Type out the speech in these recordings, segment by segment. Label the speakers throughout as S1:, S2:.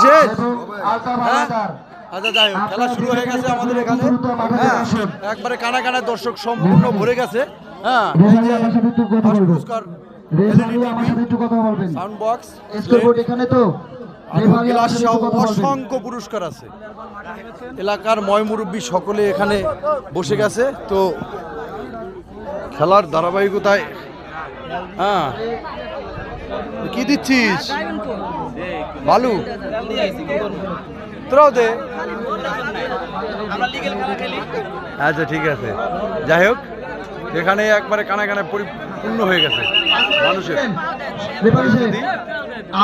S1: শেষ? হ্যাঁ আচ্ছা যাই হোক, খেলা শুরু হয়ে গেছে আমাদের এখানে। হ্যাঁ একবারে কানা কানা দর্শক সম্পূর্ণ ভরে গেছে। হ্যাঁ এই যে ফার্স্ট পুরস্কার সাউন্ড বক্স
S2: এখানে তো
S1: গ্লাস সহ অসংখ্য পুরস্কার আছে। এলাকার ময়মুরব্বী সকলে এখানে বসে গেছে। তো খেলার ধারাবাহিকতায় হ্যাঁ কি দিচ্ছিস বালু তোরাও দে। আচ্ছা ঠিক আছে, যাই হোক এখানে একবারে কানা কানা পরিপূর্ণ হয়ে গেছে মানুষের।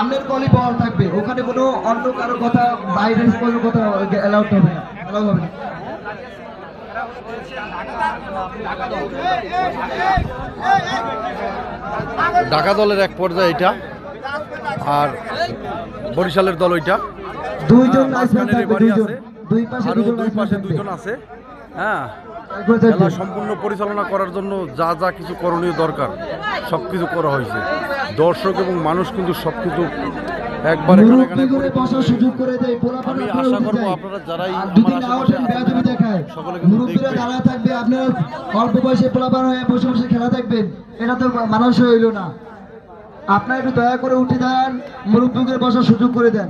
S2: আমের কলি বল থাকবে, ওখানে কোনো অন্য কারো কথা বাইরের কোনো কথা অ্যালাউড হবে না, অ্যালাউ হবে না।
S1: ঢাকা দলের এক পর্যায়ে এটা, আর বরিশালের দল ওইটা।
S2: দুইজন
S1: দুই পাশে দুইজন আছে। হ্যাঁ খেলা সম্পূর্ণ পরিচালনা করার জন্য যা যা কিছু করণীয় দরকার সব কিছু করা হয়েছে। দর্শক এবং মানুষ কিন্তু সব কিছু একবারে আমি আশা করবো আপনারা যারাই সকলে কিন্তু
S2: থাকবে, আপনার অল্প বয়সে পোলাপান হয়ে বসে বসে খেলা দেখবেন, এটা তো মানুষ হইল না। আপনারা একটু দয়া করে উঠে দেন, মুরব্বীদের বসার সুযোগ করে দেন।